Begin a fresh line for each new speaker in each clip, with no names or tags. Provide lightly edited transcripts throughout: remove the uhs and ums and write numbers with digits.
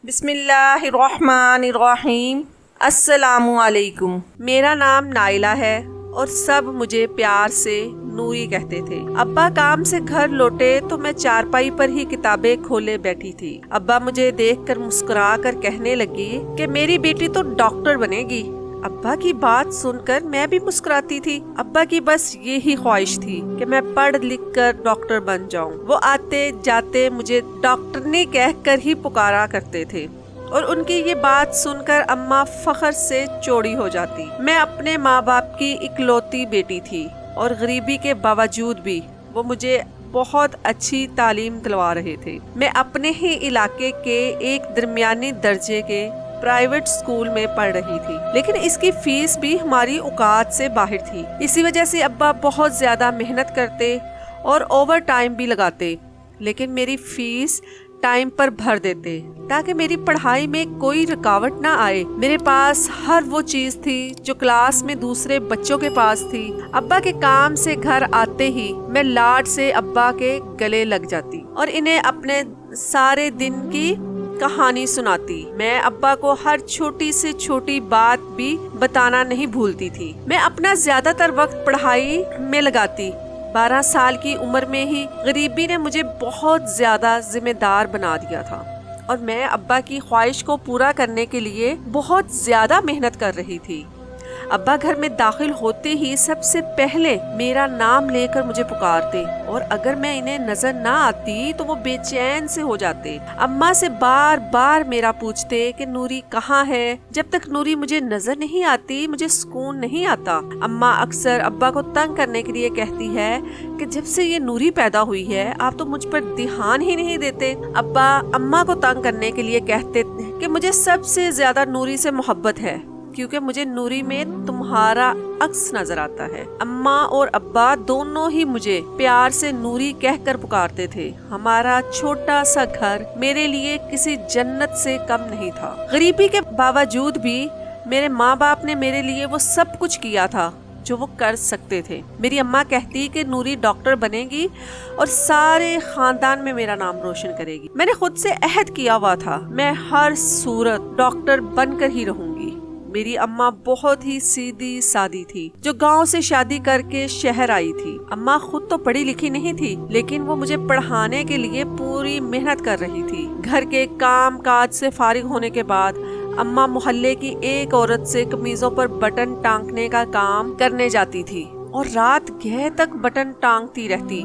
بسم اللہ الرحمن الرحیم۔ السلام علیکم۔ میرا نام نائلہ ہے اور سب مجھے پیار سے نوری کہتے تھے۔ ابا کام سے گھر لوٹے تو میں چارپائی پر ہی کتابیں کھولے بیٹھی تھی۔ ابا مجھے دیکھ کر مسکرا کر کہنے لگی کہ میری بیٹی تو ڈاکٹر بنے گی۔ ابا کی بات سن کر میں بھی مسکراتی تھی۔ ابا کی بس یہی خواہش تھی کہ میں پڑھ لکھ کر ڈاکٹر بن جاؤں۔ وہ آتے جاتے مجھے ڈاکٹرنی کہہ کر ہی پکارا کرتے تھے اور ان کی یہ بات سن کر اماں فخر سے چوڑی ہو جاتی۔ میں اپنے ماں باپ کی اکلوتی بیٹی تھی اور غریبی کے باوجود بھی وہ مجھے بہت اچھی تعلیم دلوا رہے تھے۔ میں اپنے ہی علاقے کے ایک درمیانی درجے کے پرائیویٹ اسکول میں پڑھ رہی تھی، لیکن اس کی فیس بھی ہماری اوقات سے باہر تھی۔ اسی وجہ سے ابا بہت زیادہ محنت کرتے اور اوور ٹائم بھی لگاتے، لیکن میری فیس ٹائم پر بھر دیتے تاکہ میری پڑھائی میں کوئی رکاوٹ نہ آئے۔ میرے پاس ہر وہ چیز تھی جو کلاس میں دوسرے بچوں کے پاس تھی۔ ابا کے کام سے گھر آتے ہی میں لاڈ سے ابا کے گلے لگ جاتی اور انہیں اپنے سارے دن کی کہانی سناتی۔ میں ابا کو ہر چھوٹی سے چھوٹی بات بھی بتانا نہیں بھولتی تھی۔ میں اپنا زیادہ تر وقت پڑھائی میں لگاتی۔ 12 سال کی عمر میں ہی غریبی نے مجھے بہت زیادہ ذمہ دار بنا دیا تھا اور میں ابا کی خواہش کو پورا کرنے کے لیے بہت زیادہ محنت کر رہی تھی۔ ابا گھر میں داخل ہوتے ہی سب سے پہلے میرا نام لے کر مجھے پکارتے اور اگر میں انہیں نظر نہ آتی تو وہ بے چین سے ہو جاتے۔ اماں سے بار بار میرا پوچھتے کہ نوری کہاں ہے۔ جب تک نوری مجھے نظر نہیں آتی مجھے سکون نہیں آتا۔ اماں اکثر ابا کو تنگ کرنے کے لیے کہتی ہے کہ جب سے یہ نوری پیدا ہوئی ہے آپ تو مجھ پر دھیان ہی نہیں دیتے۔ ابا اماں کو تنگ کرنے کے لیے کہتے کہ مجھے سب سے زیادہ نوری سے محبت ہے کیونکہ مجھے نوری میں تمہارا عکس نظر آتا ہے۔ اماں اور ابا دونوں ہی مجھے پیار سے نوری کہہ کر پکارتے تھے۔ ہمارا چھوٹا سا گھر میرے لیے کسی جنت سے کم نہیں تھا۔ غریبی کے باوجود بھی میرے ماں باپ نے میرے لیے وہ سب کچھ کیا تھا جو وہ کر سکتے تھے۔ میری اماں کہتی کہ نوری ڈاکٹر بنے گی اور سارے خاندان میں میرا نام روشن کرے گی۔ میں نے خود سے عہد کیا ہوا تھا میں ہر صورت ڈاکٹر بن کر ہی رہوں گی۔ میری اماں بہت ہی سیدھی سادی تھی جو گاؤں سے شادی کر کے شہر آئی تھی۔ اماں خود تو پڑھی لکھی نہیں تھی لیکن وہ مجھے پڑھانے کے لیے پوری محنت کر رہی تھی۔ گھر کے کام کاج سے فارغ ہونے کے بعد اماں محلے کی ایک عورت سے قمیضوں پر بٹن ٹانکنے کا کام کرنے جاتی تھی اور رات گہے تک بٹن ٹانگتی رہتی۔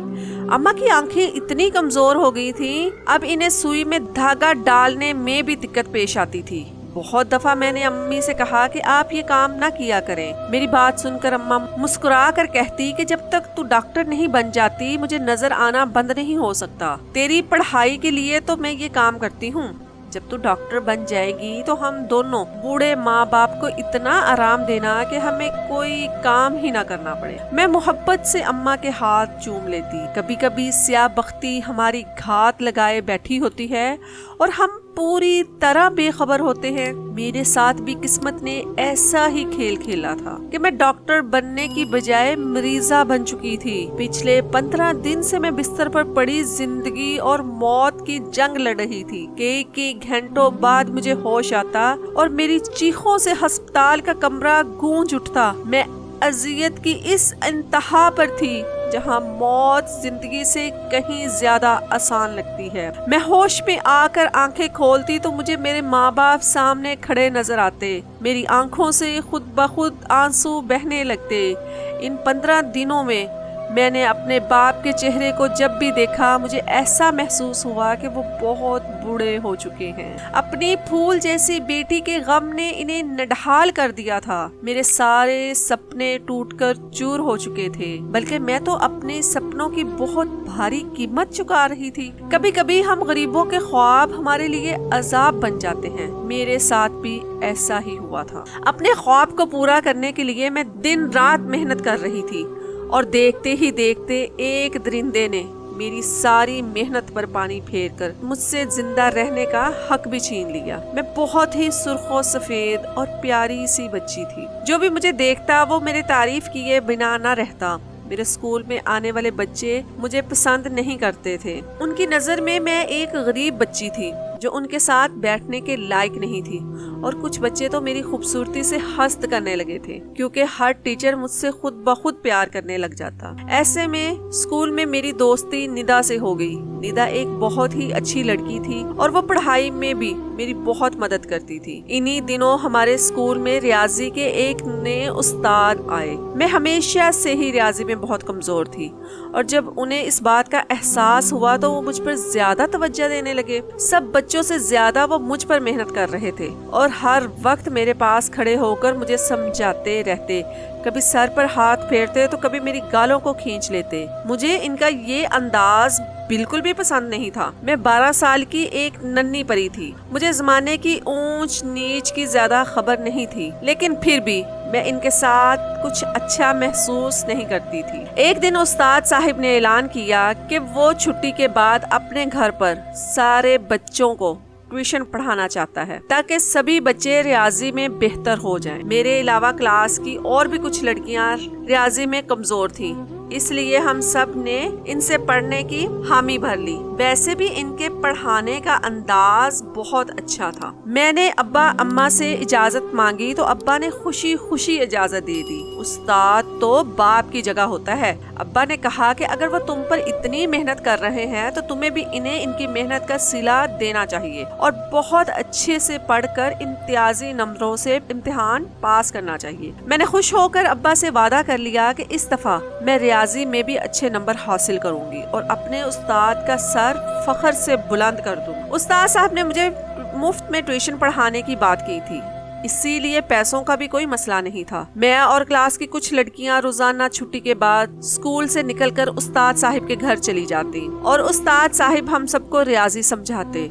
اماں کی آنکھیں اتنی کمزور ہو گئی تھیں اب انہیں سوئی میں دھاگا ڈالنے میں بھی دقت پیش آتی تھی۔ بہت دفعہ میں نے امی سے کہا کہ آپ یہ کام نہ کیا کریں۔ میری بات سن کر اماں مسکرا کر کہتی کہ جب تک تو ڈاکٹر نہیں بن جاتی مجھے نظر آنا بند نہیں ہو سکتا۔ تیری پڑھائی کے لیے تو میں یہ کام کرتی ہوں، جب تو ڈاکٹر بن جائے گی تو ہم دونوں بوڑھے ماں باپ کو اتنا آرام دینا کہ ہمیں کوئی کام ہی نہ کرنا پڑے۔ میں محبت سے اماں کے ہاتھ چوم لیتی۔ کبھی کبھی سیاہ بختی ہماری گھات لگائے بیٹھی ہوتی ہے اور ہم پوری طرح بے خبر ہوتے ہیں۔ میرے ساتھ بھی قسمت نے ایسا ہی کھیل کھیلا تھا کہ میں ڈاکٹر بننے کی بجائے مریضہ بن چکی تھی۔ پچھلے 15 دن سے میں بستر پر پڑی زندگی اور موت کی جنگ لڑ رہی تھی۔ کئی گھنٹوں بعد مجھے ہوش آتا اور میری چیخوں سے ہسپتال کا کمرہ گونج اٹھتا۔ میں اذیت کی اس انتہا پر تھی جہاں موت زندگی سے کہیں زیادہ آسان لگتی ہے۔ میں ہوش میں آ کر آنکھیں کھولتی تو مجھے میرے ماں باپ سامنے کھڑے نظر آتے۔ میری آنکھوں سے خود بخود آنسو بہنے لگتے۔ ان 15 دنوں میں نے اپنے باپ کے چہرے کو جب بھی دیکھا مجھے ایسا محسوس ہوا کہ وہ بہت بوڑھے ہو چکے ہیں۔ اپنی پھول جیسی بیٹی کے غم نے انہیں نڈھال کر دیا تھا۔ میرے سارے سپنے ٹوٹ کر چور ہو چکے تھے، بلکہ میں تو اپنے سپنوں کی بہت بھاری قیمت چکا رہی تھی۔ کبھی کبھی ہم غریبوں کے خواب ہمارے لیے عذاب بن جاتے ہیں۔ میرے ساتھ بھی ایسا ہی ہوا تھا۔ اپنے خواب کو پورا کرنے کے لیے میں دن رات محنت کر رہی تھی اور دیکھتے ہی دیکھتے ایک درندے نے میری ساری محنت پر پانی پھیر کر مجھ سے زندہ رہنے کا حق بھی چھین لیا۔ میں بہت ہی سرخ و سفید اور پیاری سی بچی تھی۔ جو بھی مجھے دیکھتا وہ میری تعریف کیے بنا نہ رہتا۔ میرے اسکول میں آنے والے بچے مجھے پسند نہیں کرتے تھے۔ ان کی نظر میں ایک غریب بچی تھی جو ان کے ساتھ بیٹھنے کے لائق نہیں تھی، اور کچھ بچے تو میری خوبصورتی سے حسد کرنے لگے تھے کیونکہ ہر ٹیچر مجھ سے خود بخود پیار کرنے لگ جاتا۔ ایسے میں اسکول میں میری دوستی ندا سے ہو گئی۔ ندا ایک بہت ہی اچھی لڑکی تھی اور وہ پڑھائی میں بھی میری بہت مدد کرتی تھی۔ انہی دنوں ہمارے اسکول میں ریاضی کے ایک نئے استاد آئے۔ میں ہمیشہ سے ہی ریاضی میں بہت کمزور تھی، اور جب انہیں اس بات کا احساس ہوا تو وہ مجھ پر زیادہ توجہ دینے لگے۔ سب بچوں سے زیادہ وہ مجھ پر محنت کر رہے تھے اور ہر وقت میرے پاس کھڑے ہو کر مجھے سمجھاتے رہتے، کبھی سر پر ہاتھ پھیرتے تو کبھی میری گالوں کو کھینچ لیتے۔ مجھے ان کا یہ انداز بالکل بھی پسند نہیں تھا۔ میں 12 سال کی ایک ننھی پری تھی، مجھے زمانے کی اونچ نیچ کی زیادہ خبر نہیں تھی، لیکن پھر بھی میں ان کے ساتھ کچھ اچھا محسوس نہیں کرتی تھی۔ ایک دن استاد صاحب نے اعلان کیا کہ وہ چھٹی کے بعد اپنے گھر پر سارے بچوں کو ٹیوشن پڑھانا چاہتا ہے تاکہ سبھی بچے ریاضی میں بہتر ہو جائیں۔ میرے علاوہ کلاس کی اور بھی کچھ لڑکیاں ریاضی میں کمزور تھیں، اس لیے ہم سب نے ان سے پڑھنے کی حامی بھر لی۔ ویسے بھی ان کے پڑھانے کا انداز بہت اچھا تھا۔ میں نے ابا اماں سے اجازت مانگی تو ابا نے خوشی خوشی اجازت دے دی۔ استاد تو باپ کی جگہ ہوتا ہے۔ ابا نے کہا کہ اگر وہ تم پر اتنی محنت کر رہے ہیں تو تمہیں بھی انہیں ان کی محنت کا صلہ دینا چاہیے اور بہت اچھے سے پڑھ کر امتیازی نمبروں سے امتحان پاس کرنا چاہیے۔ میں نے خوش ہو کر ابا سے وعدہ کر لیا کہ اس دفعہ میں ریاضی میں بھی اچھے نمبر حاصل کروں گی اور اپنے استاد کا سر فخر سے بلند کر دوں۔ استاد صاحب نے مجھے مفت میں ٹیوشن پڑھانے کی بات کی تھی، اسی لیے پیسوں کا بھی کوئی مسئلہ نہیں تھا۔ میں اور کلاس کی کچھ لڑکیاں روزانہ چھٹی کے بعد اسکول سے نکل کر استاد صاحب کے گھر چلی جاتی اور استاد صاحب ہم سب کو ریاضی سمجھاتے۔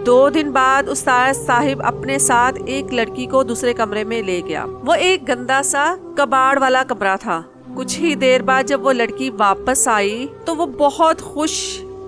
2 دن بعد استاد صاحب اپنے ساتھ ایک لڑکی کو دوسرے کمرے میں لے گیا۔ وہ ایک گندا سا کباڑ والا کمرہ تھا۔ کچھ ہی دیر بعد جب وہ لڑکی واپس آئی تو وہ بہت خوش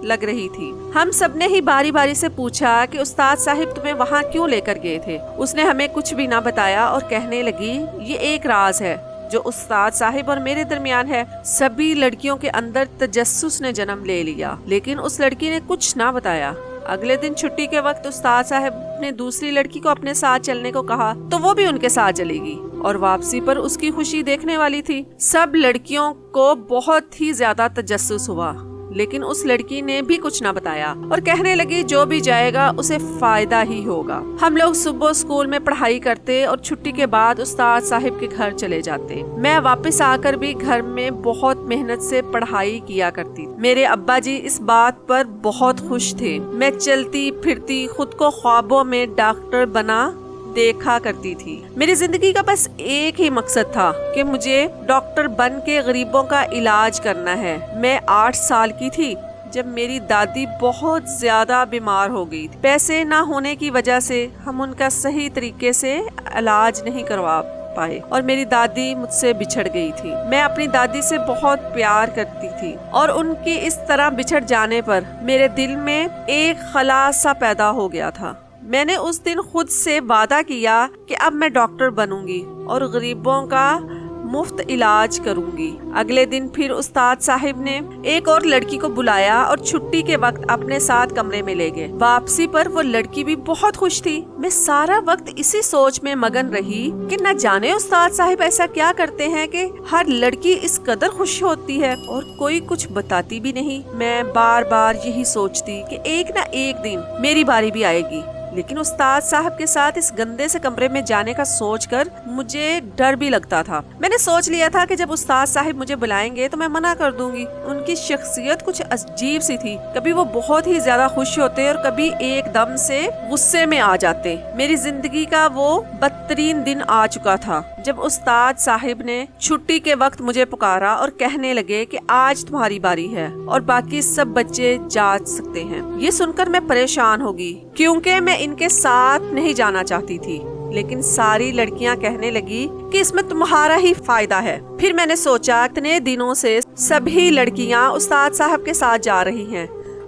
لگ رہی تھی۔ ہم سب نے ہی باری باری سے پوچھا کہ استاد صاحب تمہیں وہاں کیوں لے کر گئے تھے؟ اس نے ہمیں کچھ بھی نہ بتایا اور کہنے لگی، یہ ایک راز ہے جو استاد صاحب اور میرے درمیان ہے۔ سبھی لڑکیوں کے اندر تجسس نے جنم لے لیا، لیکن اس لڑکی نے کچھ نہ بتایا۔ اگلے دن چھٹی کے وقت استاد صاحب نے دوسری لڑکی کو اپنے ساتھ چلنے کو کہا تو وہ بھی ان کے ساتھ چلے گی اور واپسی پر اس کی خوشی دیکھنے والی تھی۔ سب لڑکیوں کو بہت ہی زیادہ تجسس ہوا، لیکن اس لڑکی نے بھی کچھ نہ بتایا اور کہنے لگی جو بھی جائے گا اسے فائدہ ہی ہوگا۔ ہم لوگ صبح اسکول میں پڑھائی کرتے اور چھٹی کے بعد استاد صاحب کے گھر چلے جاتے۔ میں واپس آ کر بھی گھر میں بہت محنت سے پڑھائی کیا کرتی۔ میرے ابا جی اس بات پر بہت خوش تھے۔ میں چلتی پھرتی خود کو خوابوں میں ڈاکٹر بنا دیکھا کرتی تھی۔ میری زندگی کا بس ایک ہی مقصد تھا کہ مجھے ڈاکٹر بن کے غریبوں کا علاج کرنا ہے۔ میں 8 سال کی تھی جب میری دادی بہت زیادہ بیمار ہو گئی تھی۔ پیسے نہ ہونے کی وجہ سے ہم ان کا صحیح طریقے سے علاج نہیں کروا پائے اور میری دادی مجھ سے بچھڑ گئی تھی۔ میں اپنی دادی سے بہت پیار کرتی تھی اور ان کی اس طرح بچھڑ جانے پر میرے دل میں ایک خلا سا پیدا ہو گیا تھا۔ میں نے اس دن خود سے وعدہ کیا کہ اب میں ڈاکٹر بنوں گی اور غریبوں کا مفت علاج کروں گی۔ اگلے دن پھر استاد صاحب نے ایک اور لڑکی کو بلایا اور چھٹی کے وقت اپنے ساتھ کمرے میں لے گئے۔ واپسی پر وہ لڑکی بھی بہت خوش تھی۔ میں سارا وقت اسی سوچ میں مگن رہی کہ نہ جانے استاد صاحب ایسا کیا کرتے ہیں کہ ہر لڑکی اس قدر خوش ہوتی ہے اور کوئی کچھ بتاتی بھی نہیں۔ میں بار بار یہی سوچتی کہ ایک نہ ایک دن میری باری بھی آئے گی، لیکن استاد صاحب کے ساتھ اس گندے سے کمرے میں جانے کا سوچ کر مجھے ڈر بھی لگتا تھا۔ میں نے سوچ لیا تھا کہ جب استاد صاحب مجھے بلائیں گے تو میں منع کر دوں گی۔ ان کی شخصیت کچھ عجیب سی تھی، کبھی وہ بہت ہی زیادہ خوش ہوتے اور کبھی ایک دم سے غصے میں آ جاتے۔ میری زندگی کا وہ بدترین دن آ چکا تھا جب استاد صاحب نے چھٹی کے وقت مجھے پکارا اور کہنے لگے کہ آج تمہاری باری ہے اور باقی سب بچے جا سکتے ہیں۔ یہ سن کر میں پریشان ہوگی کیونکہ میں ان کے ساتھ نہیں جانا چاہتی تھی، لیکن ساری لڑکیاں کہنے لگی کہ اس میں تمہارا ہی فائدہ ہے۔ پھر میں نے سوچا اتنے دنوں سے سبھی لڑکیاں استاد صاحب کے ساتھ جا رہی ہیں،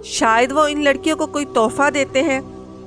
شاید وہ ان لڑکیوں کو کوئی تحفہ دیتے ہیں،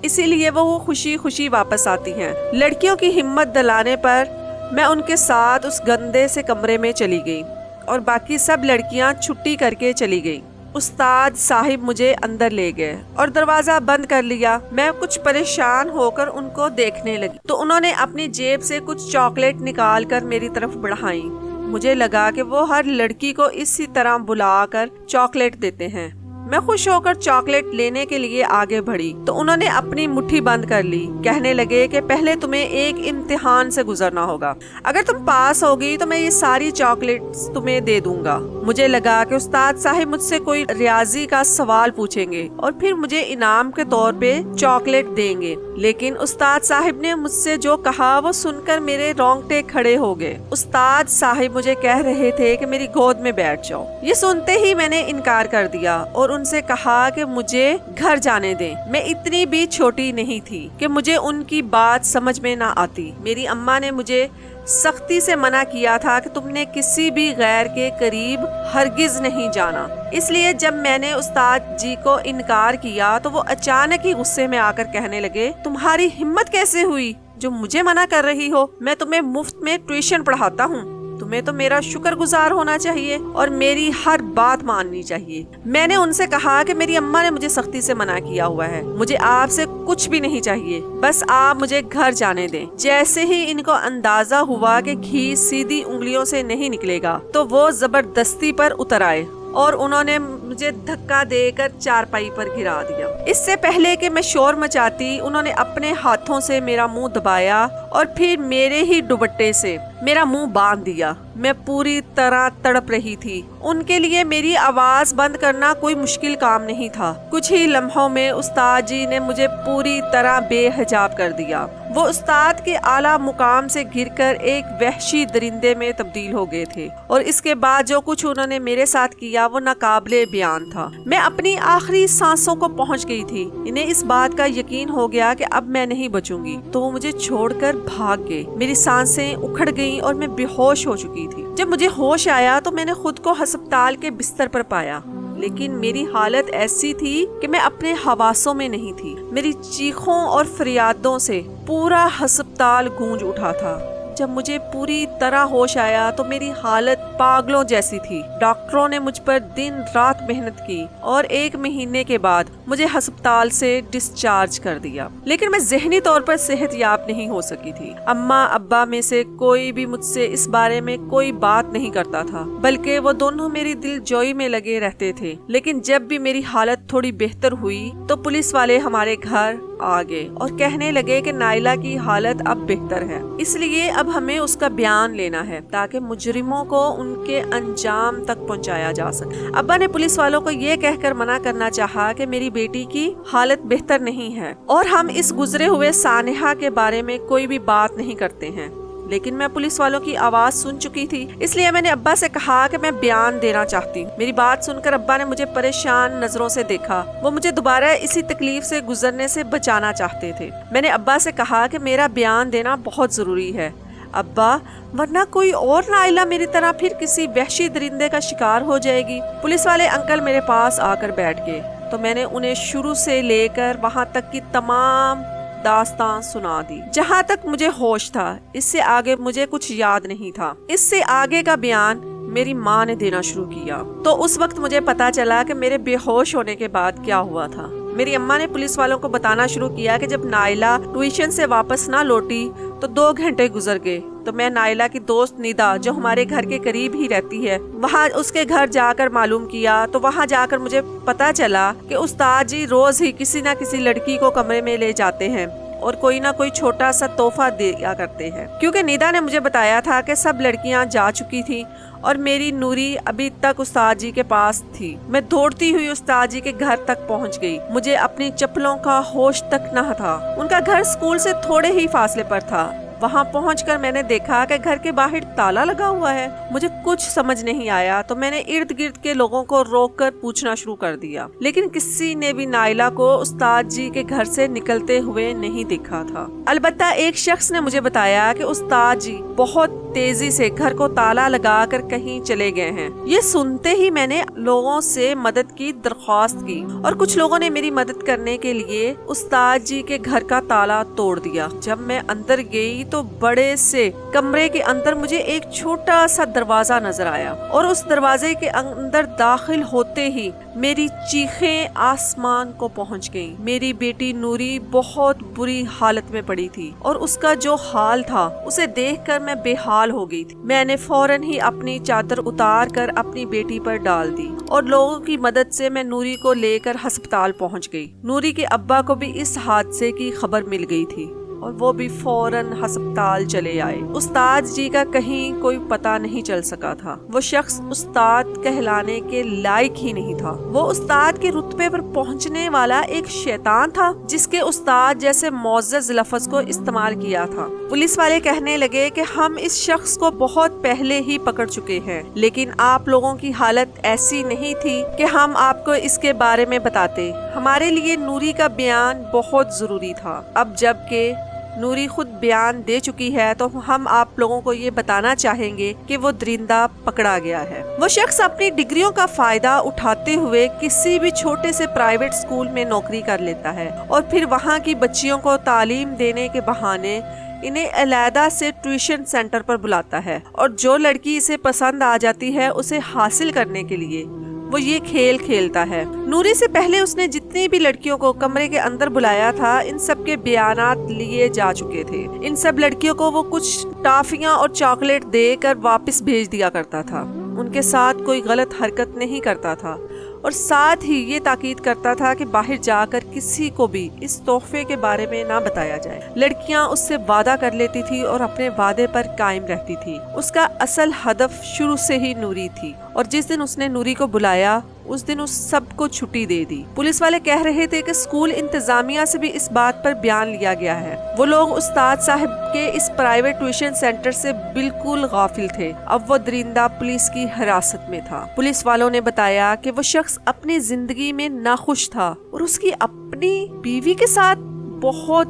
اسی لیے وہ خوشی خوشی واپس آتی ہیں۔ لڑکیوں کی ہمت دلانے پر میں ان کے ساتھ اس گندے سے کمرے میں چلی گئی اور باقی سب لڑکیاں چھٹی کر کے چلی گئی۔ استاد صاحب مجھے اندر لے گئے اور دروازہ بند کر لیا۔ میں کچھ پریشان ہو کر ان کو دیکھنے لگی تو انہوں نے اپنی جیب سے کچھ چاکلیٹ نکال کر میری طرف بڑھائی۔ مجھے لگا کہ وہ ہر لڑکی کو اسی طرح بلا کر چاکلیٹ دیتے ہیں۔ میں خوش ہو کر چاکلیٹ لینے کے لیے آگے بڑھی تو انہوں نے اپنی مٹھی بند کر لی۔ کہنے لگے کہ پہلے تمہیں ایک امتحان سے گزرنا ہوگا، اگر تم پاس ہوگی تو میں یہ ساری چاکلیٹس تمہیں دے دوں گا۔ مجھے لگا کہ استاد صاحب مجھ سے کوئی ریاضی کا سوال پوچھیں گے اور پھر مجھے انعام کے طور پہ چاکلیٹ دیں گے، لیکن استاد صاحب نے مجھ سے جو کہا وہ سن کر میرے رونگٹے کھڑے ہو گئے۔ استاد صاحب مجھے کہہ رہے تھے کہ میری گود میں بیٹھ جاؤ۔ یہ سنتے ہی میں نے انکار کر دیا اور ان سے کہا کہ مجھے گھر جانے دیں۔ میں اتنی بھی چھوٹی نہیں تھی کہ مجھے ان کی بات سمجھ میں نہ آتی۔ میری اماں نے مجھے سختی سے منع کیا تھا کہ تم نے کسی بھی غیر کے قریب ہرگز نہیں جانا۔ اس لیے جب میں نے استاد جی کو انکار کیا تو وہ اچانک ہی غصے میں آ کر کہنے لگے، تمہاری ہمت کیسے ہوئی جو مجھے منع کر رہی ہو؟ میں تمہیں مفت میں ٹیوشن پڑھاتا ہوں، تمہیں تو میرا شکر گزار ہونا چاہیے اور میری ہر بات ماننی چاہیے۔ میں نے ان سے کہا کہ میری اماں نے مجھے سختی سے منع کیا ہوا ہے، مجھے آپ سے کچھ بھی نہیں چاہیے، بس آپ مجھے گھر جانے دیں۔ جیسے ہی ان کو اندازہ ہوا کہ گھی سیدھی انگلیوں سے نہیں نکلے گا تو وہ زبردستی پر اتر آئے اور انہوں نے مجھے دھکا دے کر چارپائی پر گرا دیا۔ اس سے پہلے کہ میں شور مچاتی انہوں نے اپنے ہاتھوں سے میرا منہ دبایا اور پھر میرے ہی دوپٹے سے میرا منہ باندھ دیا۔ میں پوری طرح تڑپ رہی تھی۔ ان کے لیے میری آواز بند کرنا کوئی مشکل کام نہیں تھا۔ کچھ ہی لمحوں میں استاد جی نے مجھے پوری طرح بے حجاب کر دیا۔ وہ استاد کے اعلیٰ مقام سے گر کر ایک وحشی درندے میں تبدیل ہو گئے تھے اور اس کے بعد جو کچھ انہوں نے میرے ساتھ کیا وہ ناقابل بیان تھا۔ میں اپنی آخری سانسوں کو پہنچ گئی تھی۔ انہیں اس بات کا یقین ہو گیا کہ اب میں نہیں بچوں گی تو وہ مجھے چھوڑ کر بھاگ گئے۔ میری سانسیں اکھڑ گئیں اور میں بے ہوش ہو چکی تھی۔ جب مجھے ہوش آیا تو میں نے خود کو ہسپتال کے بستر پر پایا، لیکن میری حالت ایسی تھی کہ میں اپنے حواسوں میں نہیں تھی۔ میری چیخوں اور فریادوں سے پورا ہسپتال گونج اٹھا تھا۔ جب مجھے پوری طرح ہوش آیا تو میری حالت پاگلوں جیسی تھی۔ ڈاکٹروں نے مجھ پر دن رات محنت کی اور 1 مہینے کے بعد مجھے ہسپتال سے ڈسچارج کر دیا، لیکن میں ذہنی طور پر صحت یاب نہیں ہو سکی تھی۔ اماں ابا میں سے کوئی بھی مجھ سے اس بارے میں کوئی بات نہیں کرتا تھا، بلکہ وہ دونوں میری دل جوئی میں لگے رہتے تھے۔ لیکن جب بھی میری حالت تھوڑی بہتر ہوئی تو پولیس والے ہمارے گھر آ گئے اور کہنے لگے کہ نائلہ کی حالت اب بہتر ہے، اس لیے اب ہمیں اس کا بیان لینا ہے تاکہ مجرموں کو ان کے انجام تک پہنچایا جا سکے۔ ابا نے پولیس والوں کو یہ کہہ کر منع کرنا چاہا کہ میری بیٹی کی حالت بہتر نہیں ہے اور ہم اس گزرے ہوئے سانحہ کے بارے میں کوئی بھی بات نہیں کرتے ہیں، لیکن میں پولیس والوں کی آواز سن چکی تھی، اس لیے میں نے ابا سے کہا کہ میں بیان دینا چاہتی ہوں۔ میری بات سن کر ابا نے مجھے پریشان نظروں سے دیکھا۔ وہ مجھے دوبارہ اسی تکلیف سے گزرنے سے بچانا چاہتے تھے۔ میں نے ابا سے کہا کہ میرا بیان دینا بہت ضروری ہے ابا، ورنہ کوئی اور نائلہ میری طرح پھر کسی وحشی درندے کا شکار ہو جائے گی۔ پولیس والے انکل میرے پاس آ کر بیٹھ گئے تو میں نے انہیں شروع سے لے کر وہاں تک کی تمام داستان سنا دی جہاں تک مجھے ہوش تھا۔ اس سے آگے مجھے کچھ یاد نہیں تھا۔ اس سے آگے کا بیان میری ماں نے دینا شروع کیا تو اس وقت مجھے پتا چلا کہ میرے بے ہوش ہونے کے بعد کیا ہوا تھا۔ میری اماں نے پولیس والوں کو بتانا شروع کیا کہ جب نائلہ ٹیوشن سے واپس نہ لوٹی تو 2 گھنٹے گزر گئے تو میں نائلہ کی دوست ندا جو ہمارے گھر کے قریب ہی رہتی ہے وہاں اس کے گھر جا کر معلوم کیا تو وہاں جا کر مجھے پتا چلا کہ استاد جی روز ہی کسی نہ کسی لڑکی کو کمرے میں لے جاتے ہیں اور کوئی نہ کوئی چھوٹا سا تحفہ دیا کرتے ہیں۔ کیونکہ ندا نے مجھے بتایا تھا کہ سب لڑکیاں جا چکی تھیں اور میری نوری ابھی تک استاد جی کے پاس تھی۔ میں دوڑتی ہوئی استاد جی کے گھر تک پہنچ گئی۔ مجھے اپنی چپلوں کا ہوش تک نہ تھا۔ ان کا گھر اسکول سے تھوڑے ہی فاصلے پر تھا۔ وہاں پہنچ کر میں نے دیکھا کہ گھر کے باہر تالا لگا ہوا ہے۔ مجھے کچھ سمجھ نہیں آیا تو میں نے ارد گرد کے لوگوں کو روک کر پوچھنا شروع کر دیا، لیکن کسی نے بھی نائلہ کو استاد جی کے گھر سے نکلتے ہوئے نہیں دیکھا تھا۔ البتہ ایک شخص نے مجھے بتایا کہ استاد جی بہت تیزی سے گھر کو تالا لگا کر کہیں چلے گئے ہیں۔ یہ سنتے ہی میں نے لوگوں سے مدد کی درخواست کی اور کچھ لوگوں نے میری مدد کرنے کے لیے استاد جی کے گھر کا تالا توڑ دیا۔ جب میں اندر گئی تو بڑے سے کمرے کے اندر مجھے ایک چھوٹا سا دروازہ نظر آیا اور اس دروازے کے اندر داخل ہوتے ہی میری چیخیں آسمان کو پہنچ گئیں۔ میری بیٹی نوری بہت بری حالت میں پڑی تھی اور اس کا جو حال تھا اسے دیکھ کر میں بے حال ہو گئی تھی۔ میں نے فوراً ہی اپنی چادر اتار کر اپنی بیٹی پر ڈال دی اور لوگوں کی مدد سے میں نوری کو لے کر ہسپتال پہنچ گئی۔ نوری کے ابا کو بھی اس حادثے کی خبر مل گئی تھی اور وہ بھی فوراً ہسپتال چلے آئے۔ استاد جی کا کہیں کوئی پتہ نہیں چل سکا تھا۔ وہ شخص استاد کہلانے کے لائق ہی نہیں تھا۔ وہ استاد کے رتبے پر پہنچنے والا ایک شیطان تھا جس کے استاد جیسے معزز لفظ کو استعمال کیا تھا۔ پولیس والے کہنے لگے کہ ہم اس شخص کو بہت پہلے ہی پکڑ چکے ہیں، لیکن آپ لوگوں کی حالت ایسی نہیں تھی کہ ہم آپ کو اس کے بارے میں بتاتے۔ ہمارے لیے نوری کا بیان بہت ضروری تھا۔ اب جب کہ نوری خود بیان دے چکی ہے تو ہم آپ لوگوں کو یہ بتانا چاہیں گے کہ وہ درندہ پکڑا گیا ہے۔ وہ شخص اپنی ڈگریوں کا فائدہ اٹھاتے ہوئے کسی بھی چھوٹے سے پرائیویٹ اسکول میں نوکری کر لیتا ہے اور پھر وہاں کی بچیوں کو تعلیم دینے کے بہانے انہیں علیحدہ سے ٹیوشن سینٹر پر بلاتا ہے، اور جو لڑکی اسے پسند آ جاتی ہے اسے حاصل کرنے کے لیے وہ یہ کھیل کھیلتا ہے۔ نوری سے پہلے اس نے جتنی بھی لڑکیوں کو کمرے کے اندر بلایا تھا ان سب کے بیانات لیے جا چکے تھے۔ ان سب لڑکیوں کو وہ کچھ ٹافیاں اور چاکلیٹ دے کر واپس بھیج دیا کرتا تھا، ان کے ساتھ کوئی غلط حرکت نہیں کرتا تھا اور ساتھ ہی یہ تاکید کرتا تھا کہ باہر جا کر کسی کو بھی اس تحفے کے بارے میں نہ بتایا جائے۔ لڑکیاں اس سے وعدہ کر لیتی تھی اور اپنے وعدے پر قائم رہتی تھی۔ اس کا اصل ہدف شروع سے ہی نوری تھی اور جس دن اس نے نوری کو بلایا اس دن اس سب کو چھٹی دے دی۔ پولیس والے کہہ رہے تھے کہ اسکول انتظامیہ سے بھی اس بات پر بیان لیا گیا ہے۔ وہ لوگ استاد صاحب کے اس پرائیویٹ ٹیوشن سینٹر سے بالکل غافل تھے۔ اب وہ درندہ پولیس کی حراست میں تھا۔ پولیس والوں نے بتایا کہ وہ شخص اپنی زندگی میں ناخوش تھا اور اس کی اپنی بیوی کے ساتھ بہت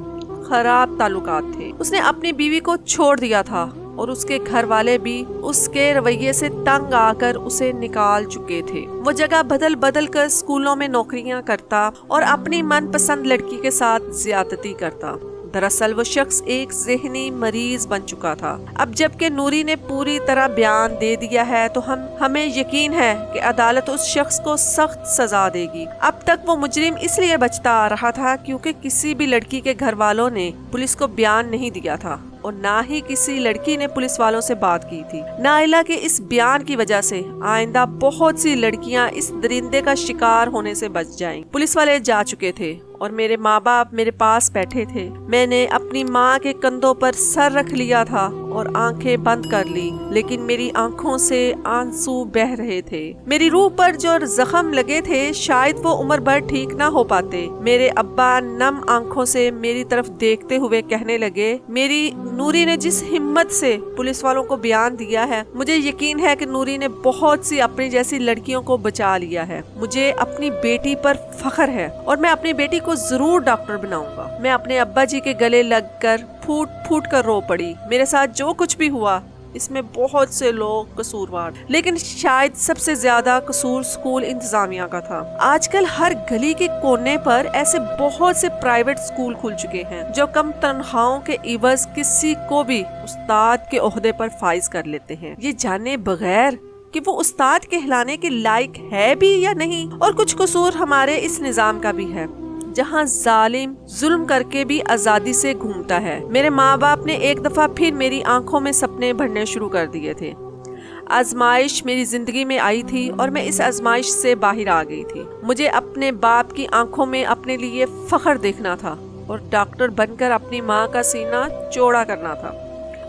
خراب تعلقات تھے۔ اس نے اپنی بیوی کو چھوڑ دیا تھا اور اس کے گھر والے بھی اس کے رویے سے تنگ آ کر اسے نکال چکے تھے۔ وہ جگہ بدل بدل کر اسکولوں میں نوکریاں کرتا اور اپنی من پسند لڑکی کے ساتھ زیادتی کرتا۔ دراصل وہ شخص ایک ذہنی مریض بن چکا تھا۔ اب جب کہ نوری نے پوری طرح بیان دے دیا ہے تو ہمیں یقین ہے کہ عدالت اس شخص کو سخت سزا دے گی۔ اب تک وہ مجرم اس لیے بچتا آ رہا تھا کیونکہ کسی بھی لڑکی کے گھر والوں نے پولیس کو بیان نہیں دیا تھا اور نہ ہی کسی لڑکی نے پولیس والوں سے بات کی تھی۔ نائلہ کے اس بیان کی وجہ سے آئندہ بہت سی لڑکیاں اس درندے کا شکار ہونے سے بچ جائیں۔ پولیس والے جا چکے تھے اور میرے ماں باپ میرے پاس بیٹھے تھے۔ میں نے اپنی ماں کے کندھوں پر سر رکھ لیا تھا اور آنکھیں بند کر لی، لیکن میری آنکھوں سے آنسو بہہ رہے تھے۔ میری روح پر جو زخم لگے تھے شاید وہ عمر بھر ٹھیک نہ ہو پاتے۔ میرے ابا نم آنکھوں سے میری طرف دیکھتے ہوئے کہنے لگے، میری نوری نے جس ہمت سے پولیس والوں کو بیان دیا ہے، مجھے یقین ہے کہ نوری نے بہت سی اپنی جیسی لڑکیوں کو بچا لیا ہے۔ مجھے اپنی بیٹی پر فخر ہے اور میں اپنی بیٹی کو ضرور ڈاکٹر بناؤں گا۔ میں اپنے ابا جی کے گلے لگ کر پھوٹ پھوٹ کر رو پڑی۔ میرے ساتھ جو کچھ بھی ہوا اس میں بہت سے لوگ قصوروار، لیکن شاید سب سے زیادہ قصور اسکول انتظامیہ کا تھا۔ آج کل ہر گلی کے کونے پر ایسے بہت سے پرائیویٹ اسکول کھل چکے ہیں جو کم تنخواہوں کے عوض کسی کو بھی استاد کے عہدے پر فائز کر لیتے ہیں، یہ جانے بغیر کہ وہ استاد کہلانے کے لائق ہے بھی یا نہیں۔ اور کچھ قصور ہمارے اس نظام کا بھی ہے جہاں ظالم ظلم کر کے بھی آزادی سے گھومتا ہے۔ میرے ماں باپ نے ایک دفعہ پھر میری آنکھوں میں سپنے بھرنے شروع کر دیے تھے۔ آزمائش میری زندگی میں آئی تھی اور میں اس آزمائش سے باہر آ گئی تھی۔ مجھے اپنے باپ کی آنکھوں میں اپنے لیے فخر دیکھنا تھا اور ڈاکٹر بن کر اپنی ماں کا سینہ چوڑا کرنا تھا۔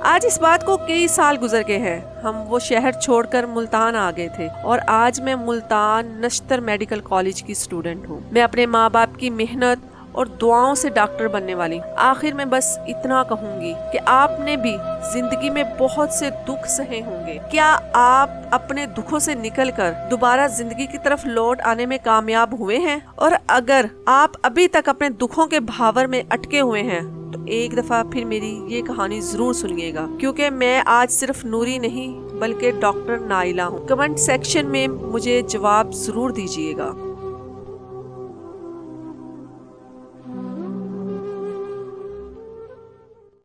آج اس بات کو کئی سال گزر گئے ہیں۔ ہم وہ شہر چھوڑ کر ملتان آ گئے تھے اور آج میں ملتان نشتر میڈیکل کالج کی اسٹوڈنٹ ہوں۔ میں اپنے ماں باپ کی محنت اور دعاؤں سے ڈاکٹر بننے والی ہوں۔ آخر میں بس اتنا کہوں گی کہ آپ نے بھی زندگی میں بہت سے دکھ سہے ہوں گے۔ کیا آپ اپنے دکھوں سے نکل کر دوبارہ زندگی کی طرف لوٹ آنے میں کامیاب ہوئے ہیں؟ اور اگر آپ ابھی تک اپنے دکھوں کے بھاور میں اٹکے ہوئے ہیں تو ایک دفعہ پھر میری یہ کہانی ضرور سنیے گا، کیونکہ میں آج صرف نوری نہیں بلکہ ڈاکٹر نائلہ ہوں۔ کمنٹ سیکشن میں مجھے جواب ضرور دیجیے گا۔